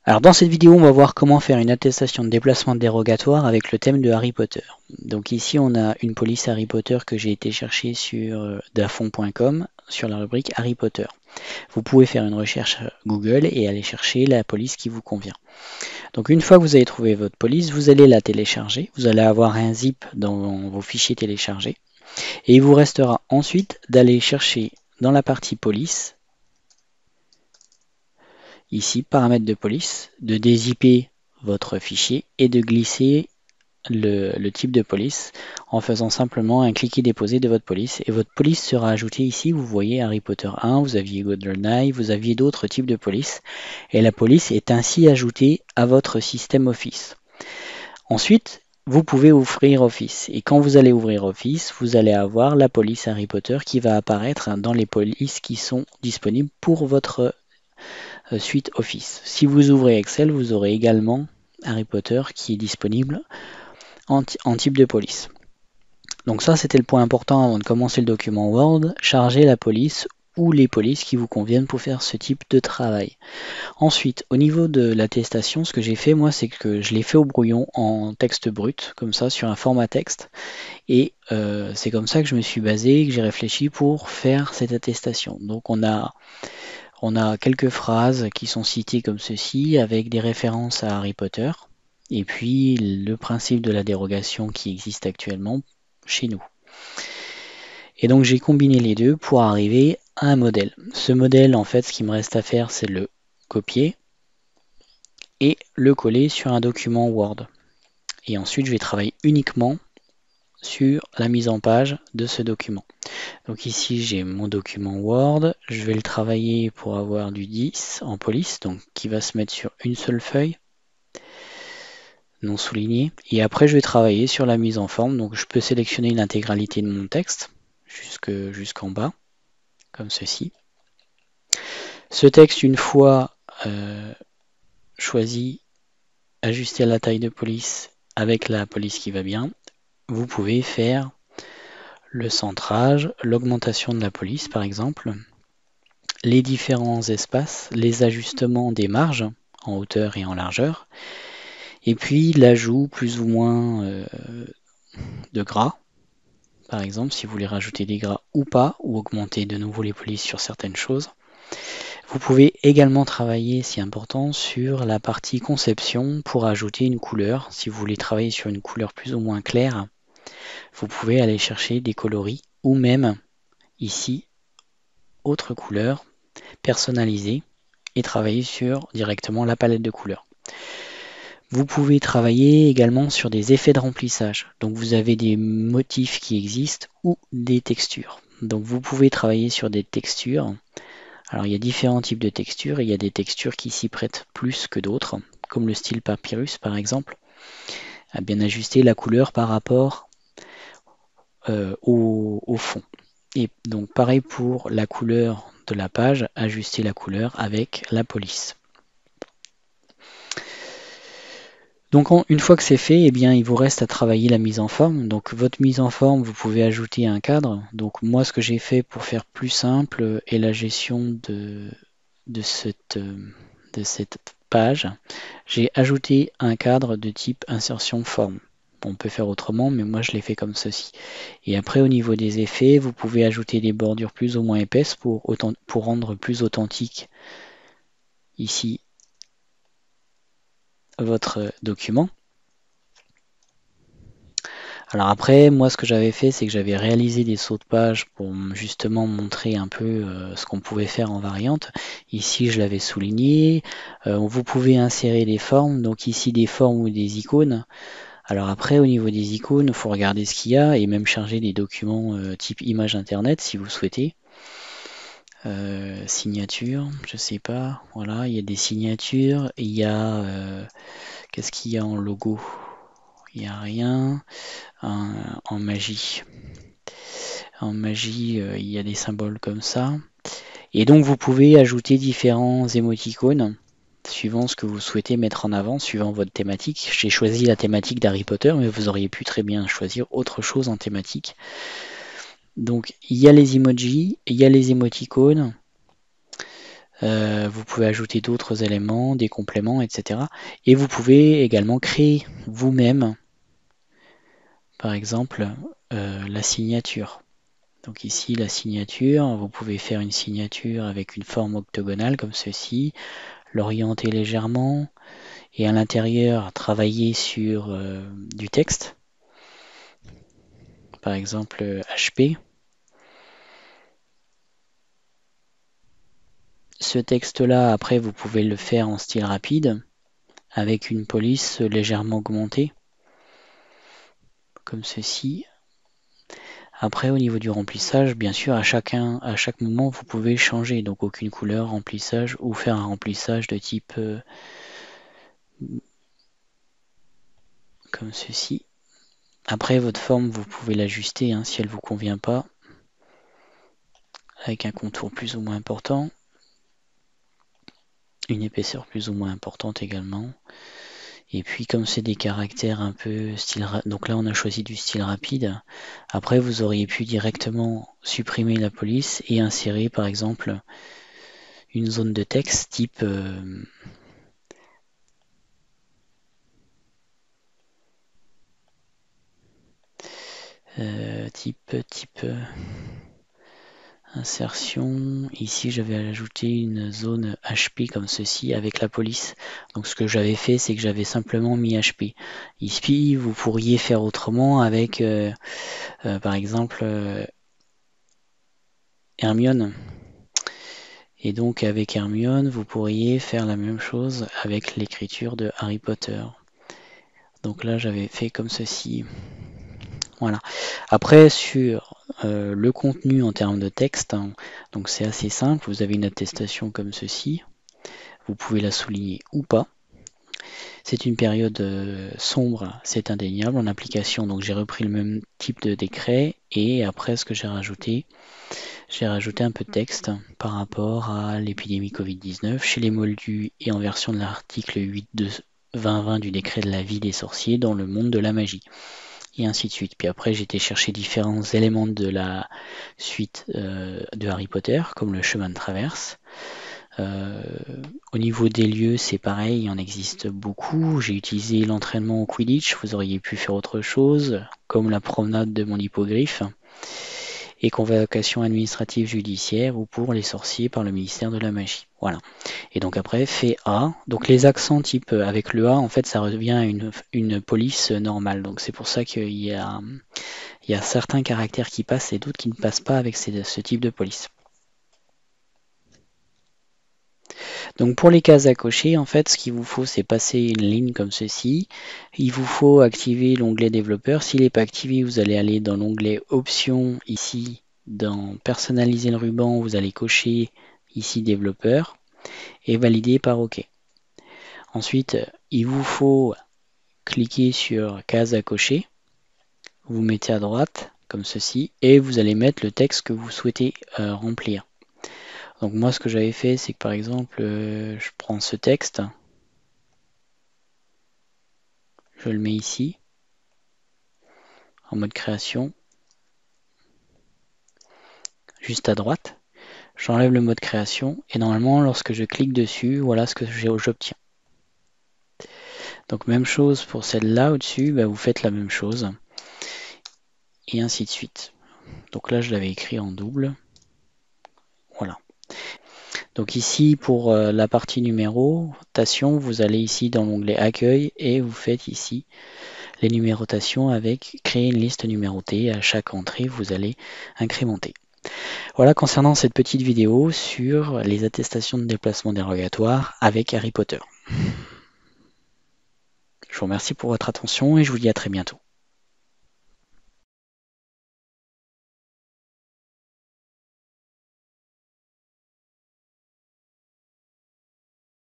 Alors dans cette vidéo, on va voir comment faire une attestation de déplacement dérogatoire avec le thème de Harry Potter. Donc ici, on a une police Harry Potter que j'ai été chercher sur dafon.com sur la rubrique Harry Potter. Vous pouvez faire une recherche Google et aller chercher la police qui vous convient. Donc une fois que vous avez trouvé votre police, vous allez la télécharger. Vous allez avoir un zip dans vos fichiers téléchargés. Et il vous restera ensuite d'aller chercher dans la partie police, ici, paramètres de police, de dézipper votre fichier et de glisser le type de police en faisant simplement un cliquer-déposer de votre police. Et votre police sera ajoutée ici. Vous voyez Harry Potter 1, vous aviez GoldenEye, vous aviez d'autres types de police. Et la police est ainsi ajoutée à votre système Office. Ensuite, vous pouvez ouvrir Office. Et quand vous allez ouvrir Office, vous allez avoir la police Harry Potter qui va apparaître dans les polices qui sont disponibles pour votre suite Office. Si vous ouvrez Excel, vous aurez également Harry Potter qui est disponible en type de police. Donc ça, c'était le point important avant de commencer le document Word. Chargez la police ou les polices qui vous conviennent pour faire ce type de travail. Ensuite, au niveau de l'attestation, ce que j'ai fait, moi, c'est que je l'ai fait au brouillon en texte brut, comme ça, sur un format texte. Et c'est comme ça que je me suis basé, que j'ai réfléchi pour faire cette attestation. Donc on a quelques phrases qui sont citées comme ceci, avec des références à Harry Potter, et puis le principe de la dérogation qui existe actuellement chez nous. Et donc j'ai combiné les deux pour arriver à un modèle. Ce modèle, en fait, ce qu'il me reste à faire, c'est le copier et le coller sur un document Word. Et ensuite, je vais travailler uniquement sur la mise en page de ce document. Donc ici, j'ai mon document Word. Je vais le travailler pour avoir du 10 en police, donc qui va se mettre sur une seule feuille, non soulignée. Et après, je vais travailler sur la mise en forme. Donc je peux sélectionner l'intégralité de mon texte jusqu'en bas, comme ceci. Ce texte, une fois choisi, ajusté à la taille de police avec la police qui va bien, vous pouvez faire le centrage, l'augmentation de la police par exemple, les différents espaces, les ajustements des marges en hauteur et en largeur, et puis l'ajout plus ou moins de gras. Par exemple, si vous voulez rajouter des gras ou pas, ou augmenter de nouveau les polices sur certaines choses. Vous pouvez également travailler, si important, sur la partie conception pour ajouter une couleur. Si vous voulez travailler sur une couleur plus ou moins claire, vous pouvez aller chercher des coloris ou même ici, autre couleur, personnaliser et travailler sur directement la palette de couleurs. Vous pouvez travailler également sur des effets de remplissage. Donc vous avez des motifs qui existent ou des textures. Donc vous pouvez travailler sur des textures. Alors il y a différents types de textures et il y a des textures qui s'y prêtent plus que d'autres, comme le style papyrus par exemple, à bien ajuster la couleur par rapport au fond. Et donc pareil pour la couleur de la page, ajuster la couleur avec la police. Donc une fois que c'est fait, eh bien, il vous reste à travailler la mise en forme. Donc votre mise en forme, vous pouvez ajouter un cadre. Donc moi, ce que j'ai fait pour faire plus simple est la gestion de cette page. J'ai ajouté un cadre de type insertion forme. On peut faire autrement, mais moi je l'ai fait comme ceci. Et après, au niveau des effets, vous pouvez ajouter des bordures plus ou moins épaisses pour rendre plus authentique ici votre document. Alors après, moi ce que j'avais fait, c'est que j'avais réalisé des sauts de page pour justement montrer un peu ce qu'on pouvait faire en variante. Ici, je l'avais souligné. Vous pouvez insérer des formes, donc ici des formes ou des icônes. Alors après, au niveau des icônes, il faut regarder ce qu'il y a et même charger des documents type image internet si vous souhaitez. Signature, je sais pas. Voilà, il y a des signatures. Il y a qu'est-ce qu'il y a en logo? Il n'y a rien. En magie. En magie, il y a des symboles comme ça. Et donc vous pouvez ajouter différents émoticônes suivant ce que vous souhaitez mettre en avant, suivant votre thématique. J'ai choisi la thématique d'Harry Potter, mais vous auriez pu très bien choisir autre chose en thématique. Donc il y a les emojis, il y a les émoticônes. Vous pouvez ajouter d'autres éléments, des compléments, etc. Et vous pouvez également créer vous-même, par exemple, la signature. Donc ici, la signature, vous pouvez faire une signature avec une forme octogonale comme ceci, l'orienter légèrement et à l'intérieur travailler sur du texte, par exemple HP. Ce texte-là, après, vous pouvez le faire en style rapide avec une police légèrement augmentée, comme ceci. Après, au niveau du remplissage, bien sûr, à chaque moment, vous pouvez changer. Donc, aucune couleur, remplissage, ou faire un remplissage de type comme ceci. Après, votre forme, vous pouvez l'ajuster hein, si elle ne vous convient pas, avec un contour plus ou moins important, une épaisseur plus ou moins importante également. Et puis comme c'est des caractères un peu style, donc là on a choisi du style rapide. Après vous auriez pu directement supprimer la police et insérer par exemple une zone de texte type insertion. Ici j'avais ajouté une zone HP comme ceci avec la police. Donc ce que j'avais fait c'est que j'avais simplement mis HP. Ici vous pourriez faire autrement avec par exemple Hermione. Et donc avec Hermione, vous pourriez faire la même chose avec l'écriture de Harry Potter. Donc là, j'avais fait comme ceci. Voilà. Après, sur le contenu en termes de texte, hein, donc c'est assez simple. Vous avez une attestation comme ceci. Vous pouvez la souligner ou pas. C'est une période sombre, c'est indéniable en application. Donc j'ai repris le même type de décret et après ce que j'ai rajouté un peu de texte par rapport à l'épidémie Covid-19 chez les Moldus et en version de l'article 8 de 2020 du décret de la vie des sorciers dans le monde de la magie. Et ainsi de suite. Puis après, j'ai été chercher différents éléments de la suite de Harry Potter, comme le chemin de traverse. Au niveau des lieux, c'est pareil, il en existe beaucoup. J'ai utilisé l'entraînement au Quidditch, vous auriez pu faire autre chose, comme la promenade de mon hippogriffe, et convocation administrative judiciaire ou pour les sorciers par le ministère de la Magie. Voilà. Et donc après, fait A. Donc les accents type avec le A, en fait, ça revient à une police normale. Donc c'est pour ça qu'il y a certains caractères qui passent et d'autres qui ne passent pas avec ce type de police. Donc pour les cases à cocher, en fait, ce qu'il vous faut, c'est passer une ligne comme ceci. Il vous faut activer l'onglet développeur. S'il n'est pas activé, vous allez aller dans l'onglet options, ici, dans personnaliser le ruban, vous allez cocher ici développeur et valider par OK. Ensuite, il vous faut cliquer sur case à cocher. Vous mettez à droite, comme ceci, et vous allez mettre le texte que vous souhaitez remplir. Donc moi ce que j'avais fait c'est que par exemple je prends ce texte, je le mets ici en mode création, juste à droite, j'enlève le mode création et normalement lorsque je clique dessus, voilà ce que j'obtiens. Donc même chose pour celle-là au-dessus, bah, vous faites la même chose et ainsi de suite. Donc là je l'avais écrit en double, voilà. Donc ici pour la partie numérotation, vous allez ici dans l'onglet accueil et vous faites ici les numérotations avec créer une liste numérotée. À chaque entrée, vous allez incrémenter. Voilà concernant cette petite vidéo sur les attestations de déplacement dérogatoire avec Harry Potter. Je vous remercie pour votre attention et je vous dis à très bientôt.